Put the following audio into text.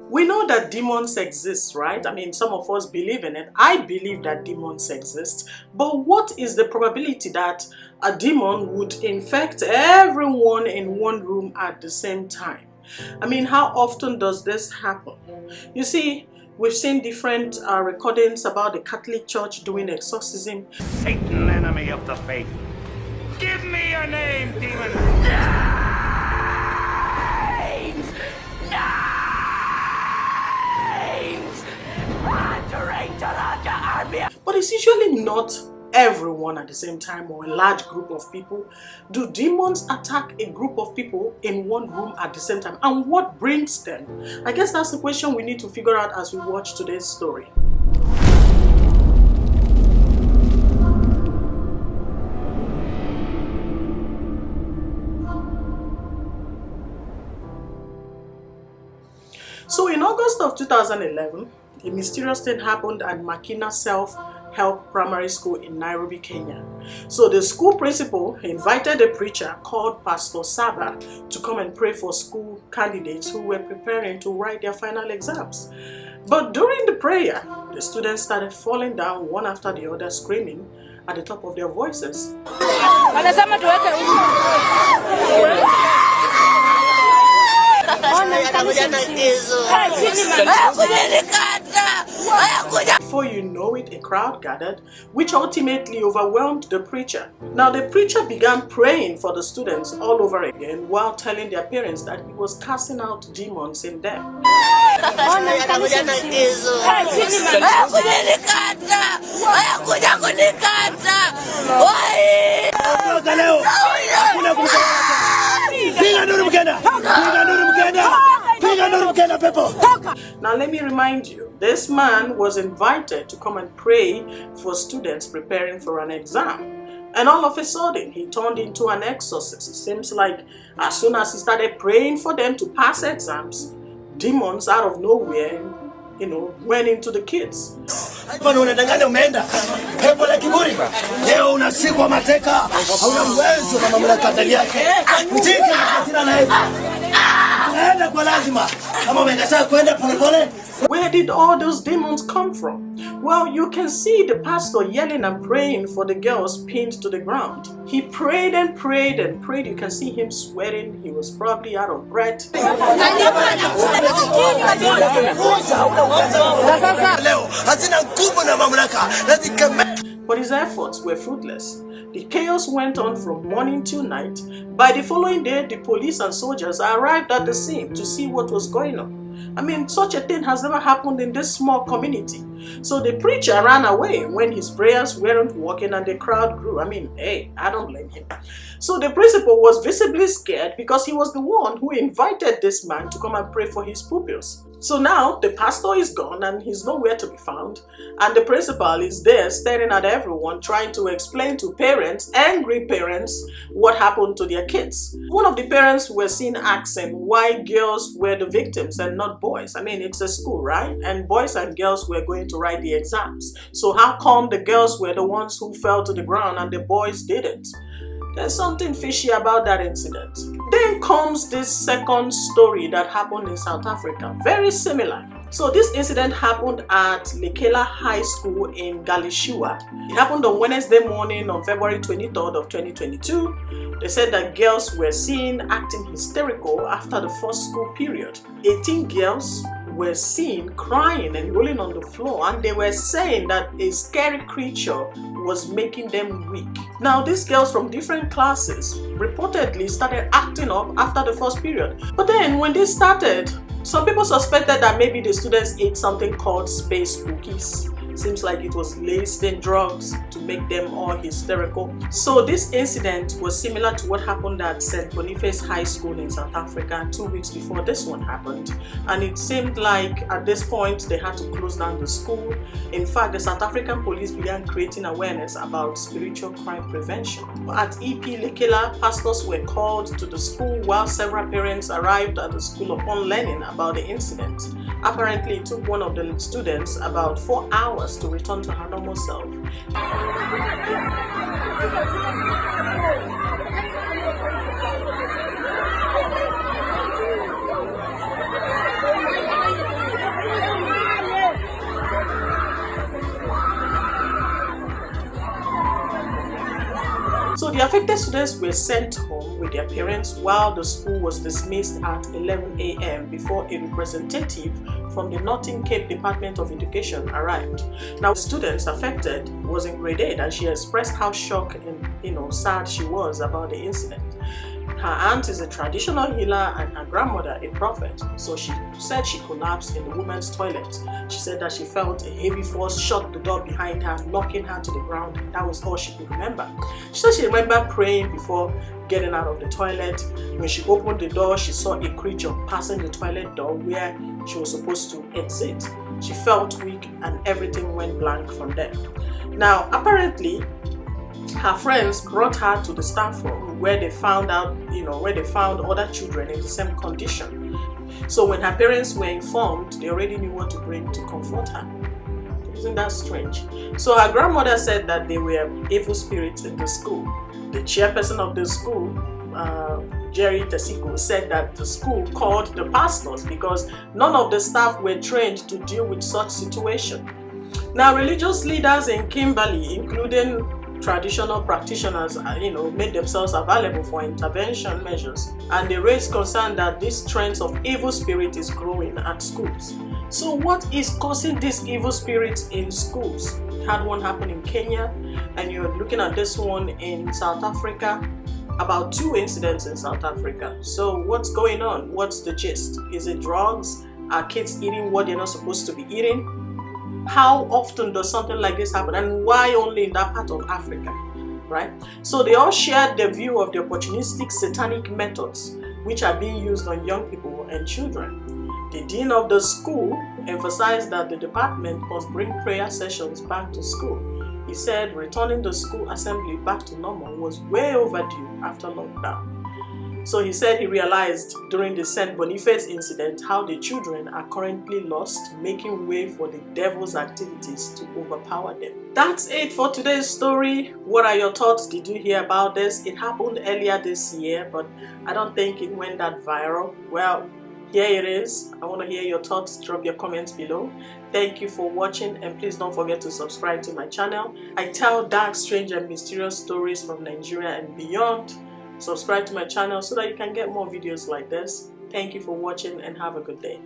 We know that demons exist, right? I mean, some of us believe in it. I believe that demons exist. But what is the probability that a demon would infect everyone in one room at the same time? I mean, how often does this happen? You see, we've seen different recordings about the Catholic Church doing exorcism. Satan, enemy of the faith. Give me your name, demon. Names! Names! But it's usually not everyone at the same time or a large group of people. Do demons attack a group of people in one room at the same time? And what brings them? I guess that's the question we need to figure out as we watch today's story. So in August of 2011, a mysterious thing happened at Makina Self-Help Primary School in Nairobi, Kenya. So the school principal invited a preacher called Pastor Saba to come and pray for school candidates who were preparing to write their final exams. But during the prayer, the students started falling down one after the other, screaming at the top of their voices. Before you know it, a crowd gathered, which ultimately overwhelmed the preacher. Now the preacher began praying for the students all over again while telling their parents that he was casting out demons in them. Now let me remind you, this man was invited to come and pray for students preparing for an exam. And all of a sudden, he turned into an exorcist. It seems like as soon as he started praying for them to pass exams, demons out of nowhere, went into the kids. Where did all those demons come from? Well, you can see the pastor yelling and praying for the girls pinned to the ground. He prayed and prayed and prayed. You can see him sweating. He was probably out of breath. But his efforts were fruitless. The chaos went on from morning till night. By the following day, the police and soldiers arrived at the scene to see what was going on. I mean, such a thing has never happened in this small community. So the preacher ran away when his prayers weren't working and the crowd grew. I mean, hey, I don't blame him. So the principal was visibly scared because he was the one who invited this man to come and pray for his pupils. So now the pastor is gone and he's nowhere to be found. And the principal is there staring at everyone, trying to explain to parents, angry parents, what happened to their kids. One of the parents were seen asking why girls were the victims and not boys. I mean, it's a school, right? And boys and girls were going to write the exams. So how come the girls were the ones who fell to the ground and the boys didn't? There's something fishy about that incident. Then comes this second story that happened in South Africa. Very similar. So this incident happened at Lekela High School in Galeshewe. It happened on Wednesday morning on February 23rd of 2022. They said that girls were seen acting hysterical after the first school period. 18 girls were seen crying and rolling on the floor, and they were saying that a scary creature was making them weak. Now, these girls from different classes reportedly started acting up after the first period. But then when they started, some people suspected that maybe the students ate something called space cookies. Seems like it was laced in drugs to make them all hysterical. So this incident was similar to what happened at St. Boniface High School in South Africa 2 weeks before this one happened. And it seemed like at this point they had to close down the school. In fact, the South African police began creating awareness about spiritual crime prevention. At EP Lekela, pastors were called to the school while several parents arrived at the school upon learning about the incident. Apparently, it took one of the students about 4 hours to return to her normal self. So the affected students were sent home with their parents while the school was dismissed at 11 a.m. before a representative from the Northern Cape Department of Education arrived. Now, the students affected was in grade 8, and she expressed how shocked and sad she was about the incident. Her aunt is a traditional healer and her grandmother a prophet, so she said she collapsed in the woman's toilet. She said that she felt a heavy force shut the door behind her, knocking her to the ground, and that was all she could remember. She said she remembered praying before getting out of the toilet. When she opened the door, she saw a creature passing the toilet door where she was supposed to exit. She felt weak and everything went blank from there. Now, apparently, her friends brought her to the staff room where they found other children in the same condition. So when her parents were informed, they already knew what to bring to comfort her. Isn't that strange? So her grandmother said that there were evil spirits in the school. The chairperson of the school, Jerry Tesiko, said that the school called the pastors because none of the staff were trained to deal with such situation. Now, religious leaders in Kimberley, including traditional practitioners, made themselves available for intervention measures, and they raised concern that this trend of evil spirit is growing at schools. So what is causing these evil spirits in schools? We had one happen in Kenya, and you're looking at this one in South Africa, about 2 incidents in South Africa. So what's going on? What's the gist? Is it drugs? Are kids eating what they're not supposed to be eating? How often does something like this happen, and why only in that part of Africa, right? So they all shared the view of the opportunistic satanic methods which are being used on young people and children. The dean of the school emphasized that the department must bring prayer sessions back to school. He said returning the school assembly back to normal was way overdue after lockdown. So he said he realized during the St. Boniface incident how the children are currently lost, making way for the devil's activities to overpower them. That's it for today's story. What are your thoughts? Did you hear about this? It happened earlier this year, but I don't think it went that viral. Well, here it is. I want to hear your thoughts. Drop your comments below. Thank you for watching, and please don't forget to subscribe to my channel. I tell dark, strange, and mysterious stories from Nigeria and beyond. Subscribe to my channel so that you can get more videos like this. Thank you for watching and have a good day.